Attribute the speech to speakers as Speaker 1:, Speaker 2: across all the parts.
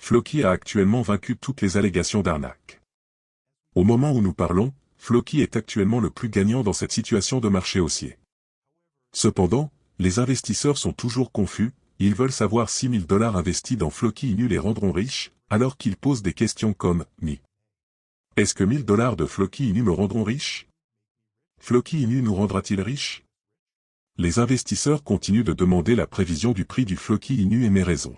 Speaker 1: Floki a actuellement vaincu toutes les allégations d'arnaque. Au moment où nous parlons, Floki est actuellement le plus gagnant dans cette situation de marché haussier. Cependant, les investisseurs sont toujours confus, ils veulent savoir si 1000 $ investis dans Floki Inu les rendront riches, alors qu'ils posent des questions comme « Ni. Est-ce que 1000 $ de Floki Inu me rendront riche? Floki Inu nous rendra-t-il riches? » Les investisseurs continuent de demander la prévision du prix du Floki Inu et mes raisons.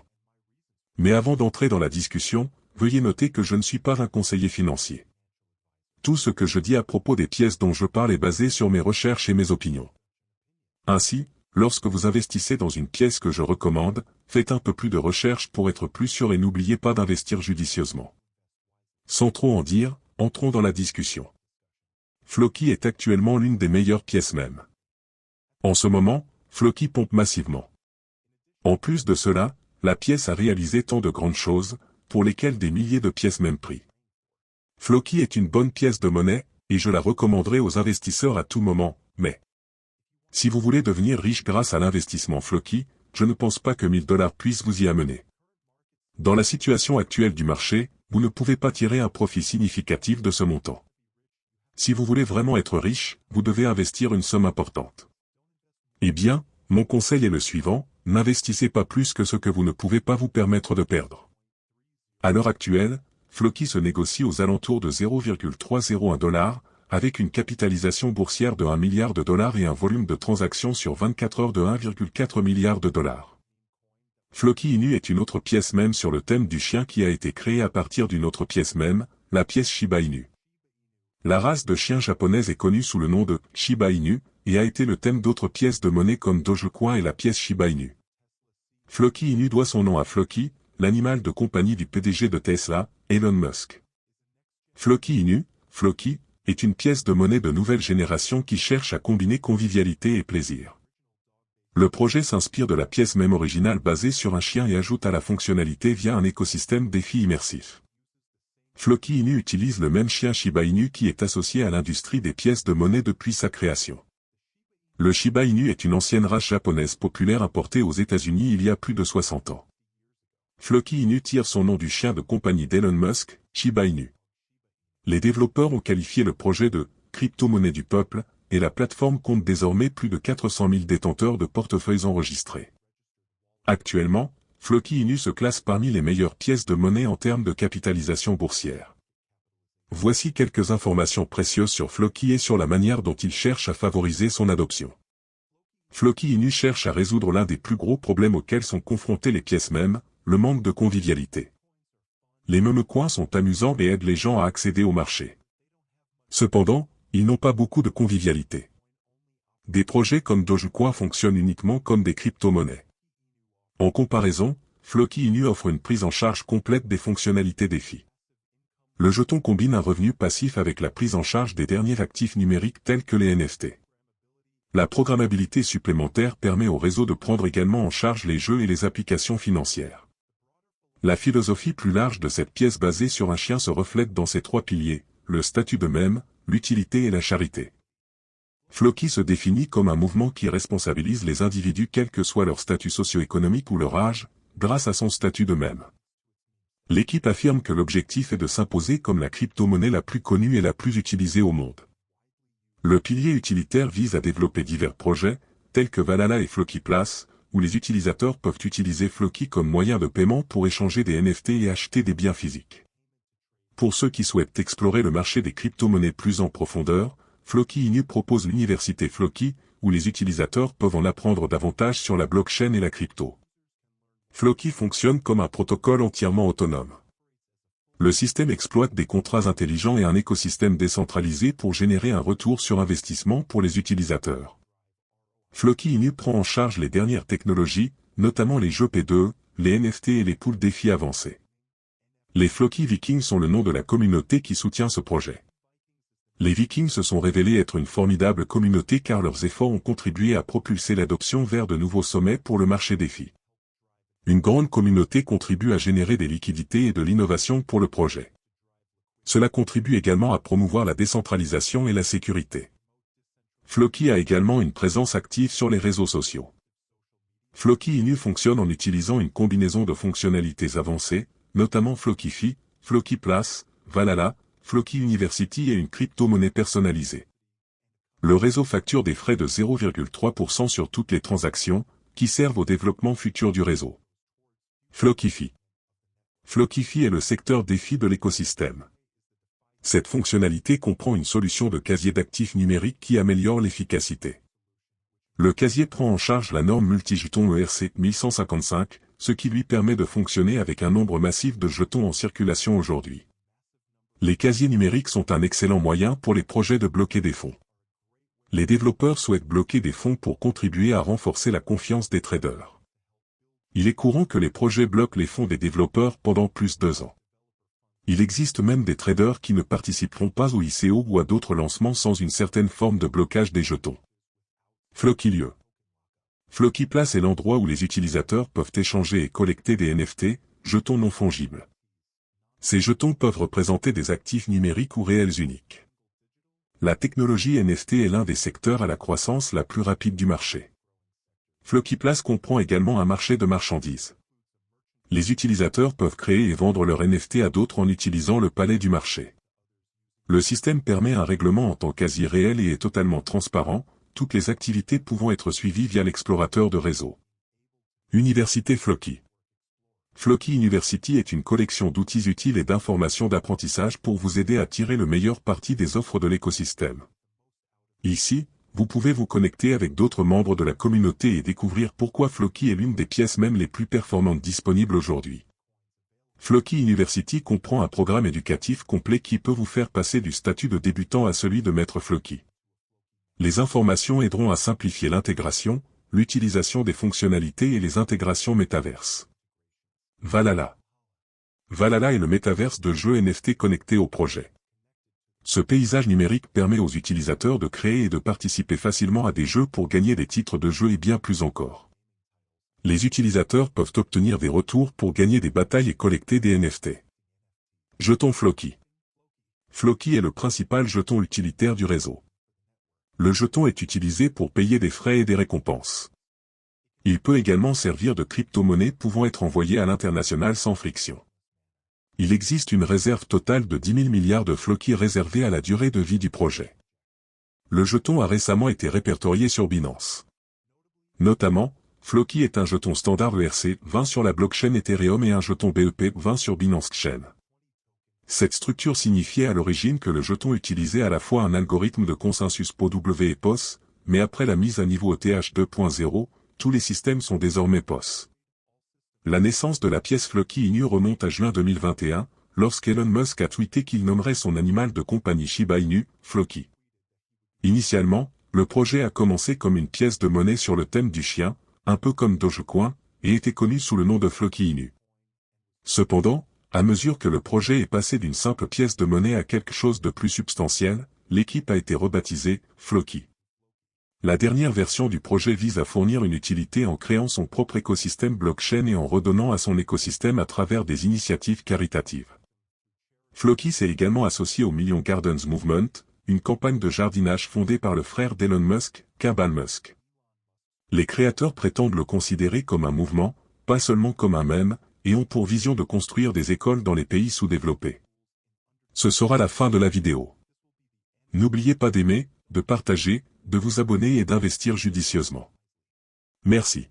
Speaker 1: Mais avant d'entrer dans la discussion, veuillez noter que je ne suis pas un conseiller financier. Tout ce que je dis à propos des pièces dont je parle est basé sur mes recherches et mes opinions. Ainsi, lorsque vous investissez dans une pièce que je recommande, faites un peu plus de recherche pour être plus sûr et n'oubliez pas d'investir judicieusement. Sans trop en dire, entrons dans la discussion. Floki est actuellement l'une des meilleures pièces même. En ce moment, Floki pompe massivement. En plus de cela, la pièce a réalisé tant de grandes choses, pour lesquelles des milliers de pièces même prix. Floki est une bonne pièce de monnaie, et je la recommanderai aux investisseurs à tout moment, mais si vous voulez devenir riche grâce à l'investissement Floki, je ne pense pas que 1000 $ puissent vous y amener. Dans la situation actuelle du marché, vous ne pouvez pas tirer un profit significatif de ce montant. Si vous voulez vraiment être riche, vous devez investir une somme importante. Eh bien, mon conseil est le suivant, n'investissez pas plus que ce que vous ne pouvez pas vous permettre de perdre. À l'heure actuelle, Floki se négocie aux alentours de 0,301 $, avec une capitalisation boursière de 1 milliard de $ et un volume de transactions sur 24 heures de 1,4 milliard de $. Floki Inu est une autre pièce même sur le thème du chien qui a été créée à partir d'une autre pièce même, la pièce Shiba Inu. La race de chien japonaise est connue sous le nom de Shiba Inu, et a été le thème d'autres pièces de monnaie comme Dogecoin et la pièce Shiba Inu. Floki Inu doit son nom à Floki, l'animal de compagnie du PDG de Tesla, Elon Musk. Floki Inu, Floki, est une pièce de monnaie de nouvelle génération qui cherche à combiner convivialité et plaisir. Le projet s'inspire de la pièce même originale basée sur un chien et ajoute à la fonctionnalité via un écosystème défi immersif. Floki Inu utilise le même chien Shiba Inu qui est associé à l'industrie des pièces de monnaie depuis sa création. Le Shiba Inu est une ancienne race japonaise populaire importée aux États-Unis il y a plus de 60 ans. Floki Inu tire son nom du chien de compagnie d'Elon Musk, Shiba Inu. Les développeurs ont qualifié le projet de « crypto-monnaie du peuple » et la plateforme compte désormais plus de 400 000 détenteurs de portefeuilles enregistrés. Actuellement, Floki Inu se classe parmi les meilleures pièces de monnaie en termes de capitalisation boursière. Voici quelques informations précieuses sur Floki et sur la manière dont il cherche à favoriser son adoption. Floki Inu cherche à résoudre l'un des plus gros problèmes auxquels sont confrontées les pièces mêmes, le manque de convivialité. Les meme-coins sont amusants et aident les gens à accéder au marché. Cependant, ils n'ont pas beaucoup de convivialité. Des projets comme Dogecoin fonctionnent uniquement comme des crypto-monnaies. En comparaison, Floki Inu offre une prise en charge complète des fonctionnalités défi. Le jeton combine un revenu passif avec la prise en charge des derniers actifs numériques tels que les NFT. La programmabilité supplémentaire permet au réseau de prendre également en charge les jeux et les applications financières. La philosophie plus large de cette pièce basée sur un chien se reflète dans ses trois piliers, le statut de même, l'utilité et la charité. Floki se définit comme un mouvement qui responsabilise les individus quel que soit leur statut socio-économique ou leur âge, grâce à son statut de même. L'équipe affirme que l'objectif est de s'imposer comme la crypto-monnaie la plus connue et la plus utilisée au monde. Le pilier utilitaire vise à développer divers projets, tels que Valhalla et Floki Place, où les utilisateurs peuvent utiliser Floki comme moyen de paiement pour échanger des NFT et acheter des biens physiques. Pour ceux qui souhaitent explorer le marché des crypto-monnaies plus en profondeur, Floki Inu propose l'université Floki, où les utilisateurs peuvent en apprendre davantage sur la blockchain et la crypto. Floki fonctionne comme un protocole entièrement autonome. Le système exploite des contrats intelligents et un écosystème décentralisé pour générer un retour sur investissement pour les utilisateurs. Floki Inu prend en charge les dernières technologies, notamment les jeux P2E, les NFT et les poules défis avancés. Les Floki Vikings sont le nom de la communauté qui soutient ce projet. Les Vikings se sont révélés être une formidable communauté car leurs efforts ont contribué à propulser l'adoption vers de nouveaux sommets pour le marché défi. Une grande communauté contribue à générer des liquidités et de l'innovation pour le projet. Cela contribue également à promouvoir la décentralisation et la sécurité. Floki a également une présence active sur les réseaux sociaux. Floki Inu fonctionne en utilisant une combinaison de fonctionnalités avancées, notamment Flockify, Flockiplas, Valhalla, Flocky University et une crypto-monnaie personnalisée. Le réseau facture des frais de 0,3% sur toutes les transactions, qui servent au développement futur du réseau. Flockify. Flockify est le secteur défi de l'écosystème. Cette fonctionnalité comprend une solution de casier d'actifs numériques qui améliore l'efficacité. Le casier prend en charge la norme multijeton ERC 1155, ce qui lui permet de fonctionner avec un nombre massif de jetons en circulation aujourd'hui. Les casiers numériques sont un excellent moyen pour les projets de bloquer des fonds. Les développeurs souhaitent bloquer des fonds pour contribuer à renforcer la confiance des traders. Il est courant que les projets bloquent les fonds des développeurs pendant plus de 2 ans. Il existe même des traders qui ne participeront pas au ICO ou à d'autres lancements sans une certaine forme de blocage des jetons. Flockilieu. Flockiplas est l'endroit où les utilisateurs peuvent échanger et collecter des NFT, jetons non fongibles. Ces jetons peuvent représenter des actifs numériques ou réels uniques. La technologie NFT est l'un des secteurs à la croissance la plus rapide du marché. Flockiplas comprend également un marché de marchandises. Les utilisateurs peuvent créer et vendre leurs NFT à d'autres en utilisant le palais du marché. Le système permet un règlement en temps quasi réel et est totalement transparent, toutes les activités pouvant être suivies via l'explorateur de réseau. Université Flocky. Flocky University est une collection d'outils utiles et d'informations d'apprentissage pour vous aider à tirer le meilleur parti des offres de l'écosystème. Ici, vous pouvez vous connecter avec d'autres membres de la communauté et découvrir pourquoi Flocky est l'une des pièces même les plus performantes disponibles aujourd'hui. Flocky University comprend un programme éducatif complet qui peut vous faire passer du statut de débutant à celui de maître Flocky. Les informations aideront à simplifier l'intégration, l'utilisation des fonctionnalités et les intégrations métaverses. Valhalla. Valhalla est le métaverse de jeux NFT connecté au projet. Ce paysage numérique permet aux utilisateurs de créer et de participer facilement à des jeux pour gagner des titres de jeu et bien plus encore. Les utilisateurs peuvent obtenir des retours pour gagner des batailles et collecter des NFT. Jeton Flocky. Flocky est le principal jeton utilitaire du réseau. Le jeton est utilisé pour payer des frais et des récompenses. Il peut également servir de crypto-monnaie pouvant être envoyée à l'international sans friction. Il existe une réserve totale de 10 000 milliards de Flocky réservée à la durée de vie du projet. Le jeton a récemment été répertorié sur Binance. Notamment, Flocky est un jeton standard ERC20 sur la blockchain Ethereum et un jeton BEP20 sur Binance Chain. Cette structure signifiait à l'origine que le jeton utilisait à la fois un algorithme de consensus POW et POS, mais après la mise à niveau ETH 2.0, tous les systèmes sont désormais POS. La naissance de la pièce Flocky Inu remonte à juin 2021, lorsqu'Elon Musk a tweeté qu'il nommerait son animal de compagnie Shiba Inu, Flocky. Initialement, le projet a commencé comme une pièce de monnaie sur le thème du chien, un peu comme Dogecoin, et était connu sous le nom de Flocky Inu. Cependant, à mesure que le projet est passé d'une simple pièce de monnaie à quelque chose de plus substantiel, l'équipe a été rebaptisée Flocky. La dernière version du projet vise à fournir une utilité en créant son propre écosystème blockchain et en redonnant à son écosystème à travers des initiatives caritatives. Flocky s'est également associé au Million Gardens Movement, une campagne de jardinage fondée par le frère d'Elon Musk, Kevin Musk. Les créateurs prétendent le considérer comme un mouvement, pas seulement comme un mème, et ont pour vision de construire des écoles dans les pays sous-développés. Ce sera la fin de la vidéo. N'oubliez pas d'aimer, de partager, de vous abonner et d'investir judicieusement. Merci.